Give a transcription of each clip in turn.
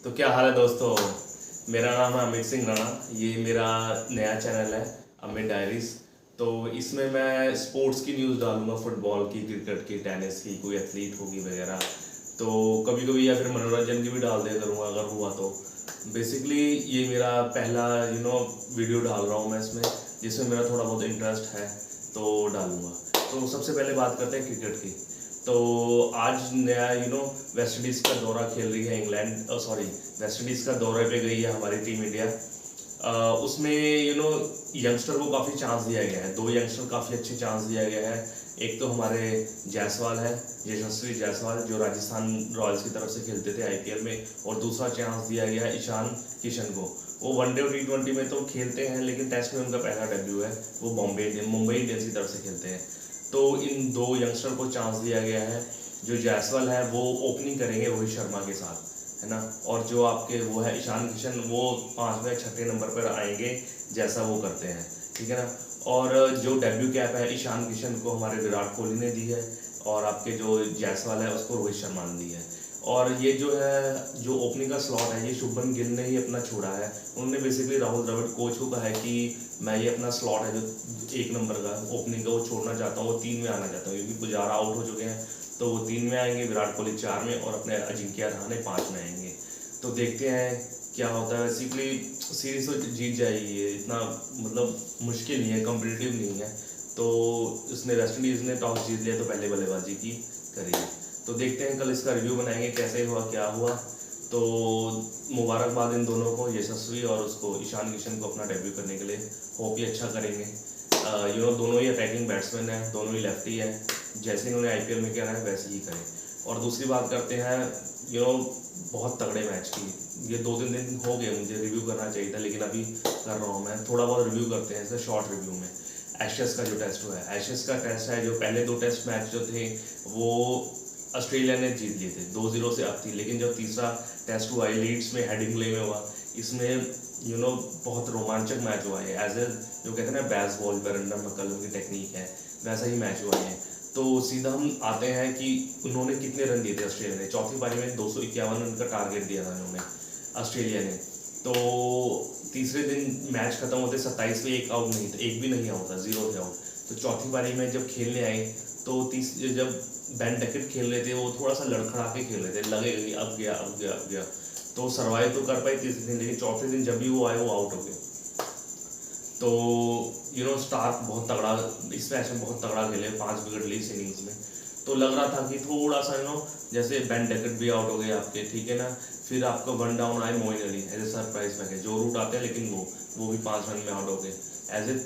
तो क्या हाल है दोस्तों। मेरा नाम है अमित सिंह राणा। ये मेरा नया चैनल है अमित डायरीज। तो इसमें मैं स्पोर्ट्स की न्यूज़ डालूंगा, फुटबॉल की, क्रिकेट की, टेनिस की, कोई एथलीट होगी वगैरह। तो कभी कभी या फिर मनोरंजन की भी डाल दिया करूँगा अगर हुआ तो। बेसिकली ये मेरा पहला वीडियो डाल रहा हूँ मैं इसमें, जिसमें मेरा थोड़ा बहुत इंटरेस्ट है तो डालूंगा। तो सबसे पहले बात करते हैं क्रिकेट की। तो आज नया वेस्ट इंडीज़ का दौरा खेल रही है इंग्लैंड, सॉरी वेस्ट इंडीज़ का दौरे पे गई है हमारी टीम इंडिया। उसमें यंगस्टर को काफ़ी चांस दिया गया है। दो यंगस्टर काफ़ी अच्छे चांस दिया गया है। एक तो हमारे जायसवाल है, यशस्वी जायसवाल, जो राजस्थान रॉयल्स की तरफ से खेलते थे आईपीएल में। और दूसरा चांस दिया गया है ईशान किशन को। वो वनडे और टी20 में तो खेलते हैं, लेकिन टेस्ट में उनका पहला डेब्यू है। वो मुंबई इंडियंस की तरफ से खेलते हैं। तो इन दो यंगस्टर को चांस दिया गया है। जो जायसवाल है वो ओपनिंग करेंगे रोहित शर्मा के साथ, है ना। और जो आपके वो है ईशान किशन, वो 5वें 6ठे नंबर पर आएंगे जैसा वो करते हैं, ठीक है ना। और जो डेब्यू कैप है ईशान किशन को हमारे विराट कोहली ने दी है, और आपके जो जायसवाल है उसको रोहित शर्मा ने दी है। और ये जो ओपनिंग का स्लॉट है ये शुभमन गिल ने ही अपना छोड़ा है। उन्होंने बेसिकली राहुल द्रविड़ कोच को कहा है कि मैं ये अपना स्लॉट है जो 1 नंबर का ओपनिंग का वो छोड़ना चाहता हूँ, वो 3 में आना चाहता हूँ, क्योंकि पुजारा आउट हो चुके हैं। तो वो 3 में आएंगे, विराट कोहली 4 में, और अपने अजिंक्य रहाणे 5 में आएंगे। तो देखते हैं क्या होता है। बेसिकली सीरीज तो जीत जाएगी, ये इतना मतलब मुश्किल नहीं है, कॉम्पिटिटिव नहीं है। तो उसने वेस्ट इंडीज़ ने टॉस जीत लिया तो पहले बल्लेबाजी की करी। तो देखते हैं, कल इसका रिव्यू बनाएंगे कैसे हुआ क्या हुआ। तो मुबारकबाद इन दोनों को, यशस्वी और उसको ईशान किशन को अपना डेब्यू करने के लिए। होप ये अच्छा करेंगे। दोनों ही अटैकिंग बैट्समैन हैं, दोनों ही लेफ्टी हैं। जैसे इन्होंने आईपीएल में किया है वैसे ही करें। और दूसरी बात करते हैं बहुत तगड़े मैच की। ये 2-3 दिन हो गए, मुझे रिव्यू करना चाहिए था, लेकिन अभी कर रहा हूँ मैं। थोड़ा बहुत रिव्यू करते हैं इसे शॉर्ट रिव्यू में। एशेस का जो टेस्ट हुआ है, एशेस का टेस्ट है, जो पहले 2 टेस्ट मैच जो थे वो ऑस्ट्रेलिया ने जीत लिए थे, 2-0 से अप थी। लेकिन जब तीसरा टेस्ट हुआ है लीड्स में, हेडिंग्ले में हुआ, इसमें बहुत रोमांचक मैच हुआ है। एज ए जो कहते हैं ना बैस बॉल, बरंडम मक्कलम की टेक्निक है, वैसा ही मैच हुआ है। तो सीधा हम आते हैं कि उन्होंने कितने रन दिए थे ऑस्ट्रेलिया ने। चौथी पारी में 251 रन का टारगेट दिया था उन्होंने, ऑस्ट्रेलिया ने। तो तीसरे दिन मैच खत्म होते 27 पे एक आउट नहीं था, एक भी नहीं आउट था, 0 थे आउट। तो चौथी पारी में जब खेलने आए तो जब बेन डकेट खेल रहे थे, वो थोड़ा सा लड़खड़ा के खेल रहे थे, लगेगा कि अब गया अब गया अब गया। तो सर्वाइव तो कर पाए तीसरे दिन, लेकिन चौथे दिन जब भी वो आए वो आउट हो गए। तो स्टार्क बहुत तगड़ा इस मैच में बहुत तगड़ा खेले, 5 विकेट ली इस इनिंग्स में। तो लग रहा था कि थोड़ा सा जैसे बेन डकेट भी आउट हो गए आपके, ठीक है ना। फिर आपका 1 डाउन आए Moeen Ali as a surprise package, Joe Root आते हैं, लेकिन वो भी 5 रन में आउट हो गए। एज ए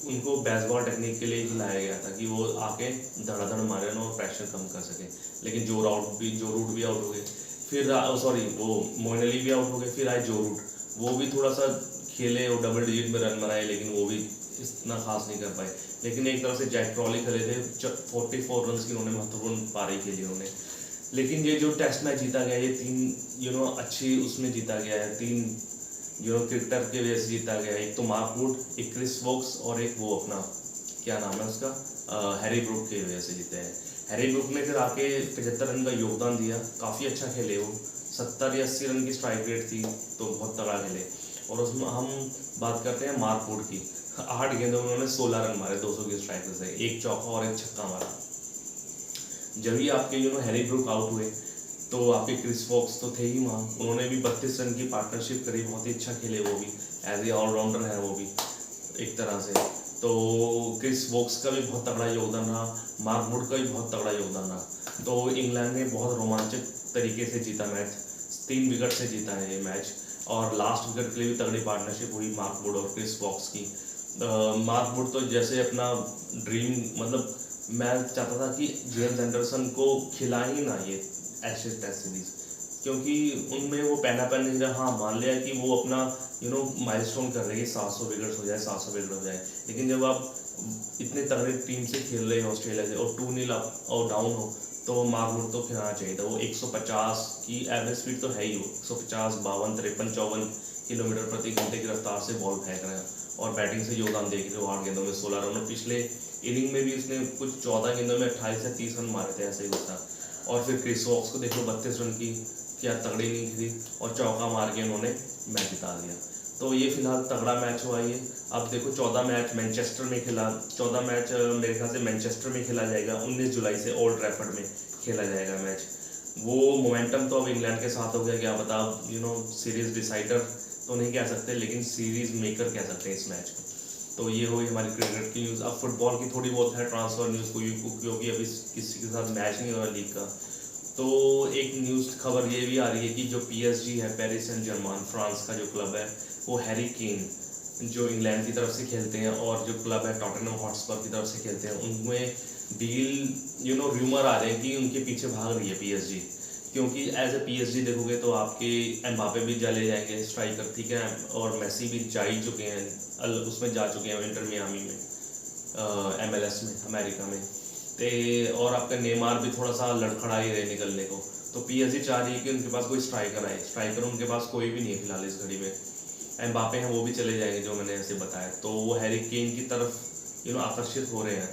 उनको बेसबॉल टेक्निक के लिए ही लाया गया था कि वो आके धड़ाधड़ मारे और प्रेशर कम कर सके। लेकिन जो रूट भी आउट हो गए। फिर सॉरी वो मोइन अली भी आउट हो गए। फिर आए जो रूट, वो भी थोड़ा सा खेले और डबल डिजिट में रन बनाए, लेकिन वो भी इतना खास नहीं कर पाए। लेकिन एक तरफ से जैक क्रॉली खेले थे, 44 रन की उन्होंने महत्वपूर्ण पारी खेली उन्होंने। लेकिन ये जो टेस्ट मैच जीता गया, ये 3 अच्छी उसमें जीता गया है। 3 क्रिकेटर के वजह से जीता गया। एक तो मार्क वुड, एक क्रिस वोक्स, और एक वो अपना क्या नाम है उसका, हैरी ब्रूक की वजह से जीते हैं। हैरी ब्रूक ने फिर आके 75 रन का योगदान दिया, काफ़ी अच्छा खेले वो। 70 या 80 रन की स्ट्राइक रेट थी, तो बहुत तगड़ा खेले। और उसमें हम बात करते हैं मार्क वुड की। 8 गेंदों में उन्होंने 16 रन मारे 200 की स्ट्राइक से, 1 चौका और 1 छक्का मारा। जब ही आपके हैरी ब्रूक आउट हुए तो आपके क्रिस वोक्स तो थे ही वहाँ, उन्होंने भी 32 रन की पार्टनरशिप करी, बहुत ही अच्छा खेले वो भी। एज ए ऑलराउंडर है वो भी एक तरह से। तो क्रिस वोक्स का भी बहुत तगड़ा योगदान रहा, मार्क वुड का भी बहुत तगड़ा योगदान रहा। तो इंग्लैंड ने बहुत रोमांचक तरीके से जीता मैच, 3 विकेट से जीता है ये मैच। और लास्ट विकेट के लिए भी तगड़ी पार्टनरशिप हुई मार्क वुड और क्रिस वोक्स की। मार्क वुड तो जैसे अपना ड्रीम, मतलब मैं चाहता था कि जेम्स एंडरसन को खिला ही ना ये एशेज टेस्ट सीरीज, क्योंकि उनमें वो पैनापन नहीं रहा। हाँ, मान लिया कि वो अपना माइलस्टोन कर रहे हैं, 700 विकेट हो जाए, 700 विकेट हो जाए। लेकिन जब आप इतने तगड़े टीम से खेल रहे हो ऑस्ट्रेलिया से, और 2-0 अप और डाउन हो, तो मार्क वुड तो खिलाना चाहिए था। वो 150 की एवरेज स्पीड तो है ही, वो 150, 52, 53, 54 किलोमीटर प्रति घंटे की रफ्तार से बॉल फेंक रहे हैं। और बैटिंग से योगदान देख रहे हो, 8 गेंदों में 16 रन। पिछले इनिंग में भी उसने कुछ 14 गेंदों में 28 से 30 रन मारे थे, ऐसे ही होता। और फिर क्रिस वोक्स को देख लो, 32 रन की क्या तगड़ी इनिंग खेली और चौका मार के उन्होंने मैच जिता दिया। तो ये फिलहाल तगड़ा मैच हुआ ये। अब देखो 14 मैच मैनचेस्टर में खेला, 14 मैच मेरे ख्याल से मैनचेस्टर में खेला जाएगा, 19 जुलाई से ओल्ड ट्रैफर्ड में खेला जाएगा मैच। वो मोमेंटम तो अब इंग्लैंड के साथ हो गया, क्या पता सीरीज डिसाइडर तो नहीं कह सकते, लेकिन सीरीज मेकर कह सकते हैं इस मैच को। तो ये हो गई हमारी क्रिकेट की न्यूज़। अब फुटबॉल की थोड़ी बहुत है ट्रांसफ़र न्यूज़ को, क्योंकि अभी किसी के साथ मैच नहीं हो रहा लीग का। तो एक न्यूज़ खबर ये भी आ रही है कि जो PSG है, पेरिस सेंट जर्मन, फ्रांस का जो क्लब है, वो हैरी केन जो इंग्लैंड की तरफ से खेलते हैं और जो क्लब है टॉटनहम हॉटस्पर की तरफ से खेलते हैं, उनमें डील र्यूमर आ रहे हैं कि उनके पीछे भाग रही है PSG। क्योंकि एज ए PSG देखोगे तो आपके एम्बापे भी चले जाएंगे स्ट्राइकर, ठीक है, और मेसी भी जा ही चुके हैं, उसमें जा चुके हैं इंटर मियामी में, MLS में, अमेरिका में। और आपका नेमार भी थोड़ा सा लड़खड़ा ही रहे निकलने को। तो PSG चाह रही है कि उनके पास कोई स्ट्राइकर आए। स्ट्राइकर उनके पास कोई भी नहीं है फिलहाल इस घड़ी में। एम्बापे हैं, वो भी चले जाएंगे जो मैंने ऐसे बताया। तो वो हैरी केन की तरफ आकर्षित हो रहे हैं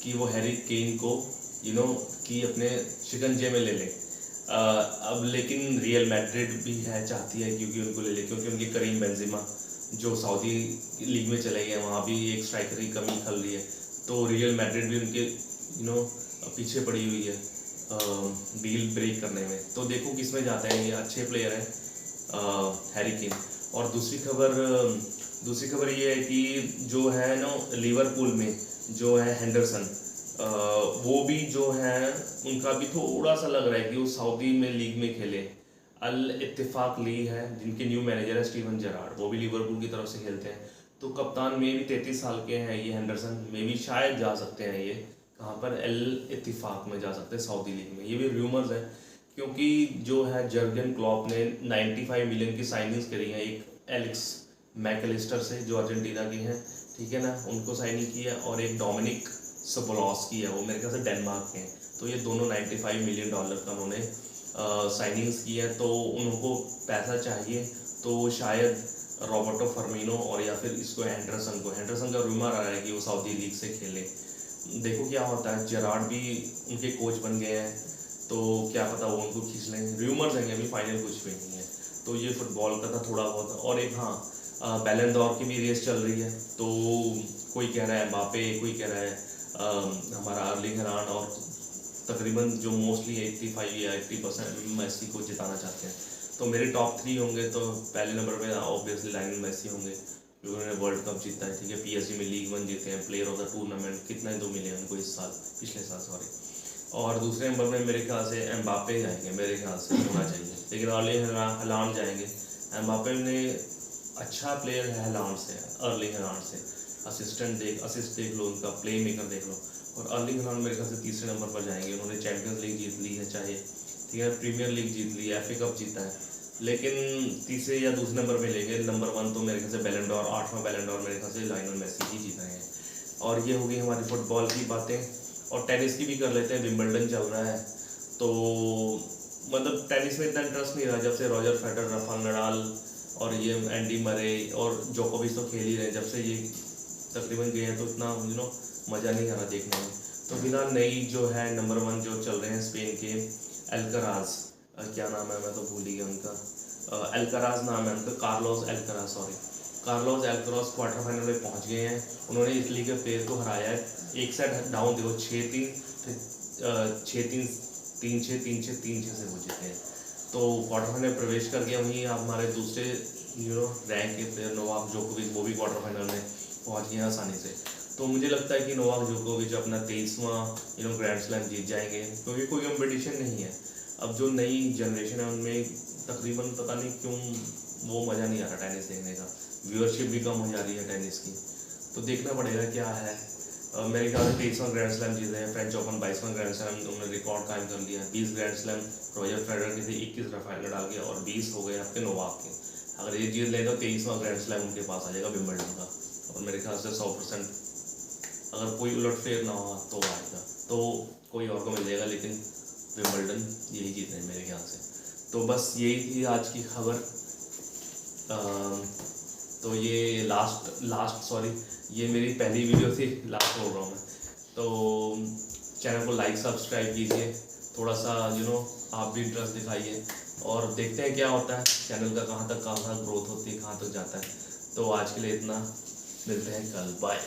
कि वो हैरी केन को कि अपने शिकंजे में ले ले। अब लेकिन रियल मैड्रिड भी है, चाहती है क्योंकि उनको ले ले, क्योंकि उनके करीम बेंजेमा जो सऊदी लीग में चले गए, वहाँ भी एक स्ट्राइकर की कमी खल रही है। तो रियल मैड्रिड भी उनके पीछे पड़ी हुई है डील ब्रेक करने में। तो देखो किस में जाता है, ये अच्छे प्लेयर हैं हैरी केन। और दूसरी खबर ये है कि जो है लिवरपूल में जो है हेंडरसन, वो भी जो है उनका भी थोड़ा सा लग रहा है कि वो सऊदी में लीग में खेले। अल इत्तेफाक लीग है, जिनके न्यू मैनेजर है स्टीवन जेरार्ड, वो भी लिवरपूल की तरफ से खेलते हैं। तो कप्तान में भी 33 साल के हैं ये हेंडरसन, में भी शायद जा सकते हैं ये कहाँ पर, अल इत्तेफाक में जा सकते हैं सऊदी लीग में। ये भी र्यूमर्स है, क्योंकि जो है जर्गन क्लॉप ने 95 मिलियन की साइनिंग्स करी हैं एक एलेक्स मैकलिस्टर से जो अर्जेंटीना की हैं, ठीक है ना, उनको साइनिंग की है, और एक डोमिनिक सोबोलस्की है, वो मेरे ख्याल से डेनमार्क के हैं। तो ये दोनों 95 मिलियन डॉलर का उन्होंने साइनिंग्स की है। तो उनको पैसा चाहिए, तो शायद रॉबर्टो फर्मिनो और या फिर इसको हेंडरसन का रूमर आ रहा है कि वो सऊदी लीग से खेले। देखो क्या होता है, जेरार्ड भी उनके कोच बन गए हैं, तो क्या पता वो उनको खींच लें। रूमर्स हैं, अभी फाइनल कुछ भी नहीं है। तो ये फुटबॉल का था थोड़ा बहुत। और एक बैलन डॉर की भी रेस चल रही है। तो कोई कह रहा है एम्बापे, कोई कह रहा है हमारा अर्लिंग हलांड, और तकरीबन जो मोस्टली 85 या 80% मेसी को जिताना चाहते हैं। तो मेरे टॉप 3 होंगे, तो पहले नंबर पे ऑब्वियसली लायनल मेसी होंगे, क्योंकि उन्होंने वर्ल्ड कप जीता है, ठीक है, PSG में लीग 1 जीते हैं, प्लेयर ऑफ द टूर्नामेंट कितने तो मिले उनको पिछले साल सॉरी। और दूसरे नंबर में मेरे ख्याल से एम्बापे जाएंगे, मेरे ख्याल से होना चाहिए, लेकिन अर्लिंग हलांड जाएंगे। एम्बापे ने अच्छा प्लेयर है हलांड से, अर्लिंग हलांड से, असिस्ट देख लो, उनका प्ले मेकर देख लो। और अर्लिंग हलांड मेरे ख्याल से तीसरे नंबर पर जाएंगे। उन्होंने चैंपियंस लीग जीत ली है, चाहे ठीक है, प्रीमियर लीग जीत ली है, FA कप जीता है, लेकिन तीसरे या दूसरे नंबर पे लेंगे। नंबर 1 तो मेरे ख्याल से बैलन डॉर, 8वां बैलन डॉर मेरे ख्याल से लायनल मेसी ही जीत रहे हैं। और ये हो गई हमारी फुटबॉल की बातें। और टेनिस की भी कर लेते हैं, विंबलडन चल रहा है। तो मतलब टेनिस में इतना इंटरेस्ट नहीं रहा जब से रॉजर फेडरर, राफेल नडाल और ये एंडी मरे और जोकोविच तो खेल ही रहे, जब से ये तकरीबन गए हैं, तो इतना मज़ा नहीं आ रहा देखने में। तो फिलहाल नई जो है नंबर 1 जो चल रहे हैं स्पेन के अल्कराज, क्या नाम है, मैं तो भूल ही गया उनका, अल्कराज नाम है उनका, कार्लोस अल्कराज क्वार्टर फाइनल में पहुंच गए हैं। उन्होंने इटली के प्लेयर को हराया है, एक सेट डाउन देखो 6-3, 6-3, 3-6, 3-6, 3-6 से वो जीते हैं। तो क्वार्टर फाइनल प्रवेश कर गया। वहीं हमारे दूसरे रैंक के प्लेयर नोवाक जोकोविच, वो भी क्वार्टर फाइनल में पहुंच गए आसानी से। तो मुझे लगता है कि नोवाक जोकोविच अपना 23वां ग्रैंड स्लैम जीत जाएंगे, क्योंकि कोई कंपटीशन नहीं है। अब जो नई जनरेशन है उनमें तकरीबन पता नहीं क्यों वो मज़ा नहीं आ रहा टेनिस देखने का, व्यूअरशिप भी कम हो जा रही है टेनिस की। तो देखना पड़ेगा क्या है। मेरे ख्याल से 23वां ग्रैंड स्लैम जीते हैं, फ्रेंच ओपन 22वां ग्रैंड स्लैम उन्होंने रिकॉर्ड कायम कर लिया। 20 ग्रैंड स्लैम रॉजर फेडरर के थे, 21 राफेल नडाल के, और 20 हो गए आपके नोवाक के। अगर ये जीत ले तो 23वां ग्रैंड स्लैम उनके पास आ जाएगा विंबलडन का। और मेरे ख्याल से 100% अगर कोई उलटफेर ना हो तो आएगा, तो कोई और को मिल जाएगा, लेकिन विंबलडन यही जीत रहे हैं मेरे ख्याल से। तो बस यही थी आज की खबर। तो ये ये मेरी पहली वीडियो थी, लास्ट बोल रहा हूँ मैं। तो चैनल को लाइक सब्सक्राइब कीजिए, थोड़ा सा आप भी इंटरेस्ट दिखाइए और देखते हैं क्या होता है, चैनल का कहाँ ग्रोथ होती है, कहाँ तक जाता है। तो आज के लिए इतना, मिलते हैं कल, बाय।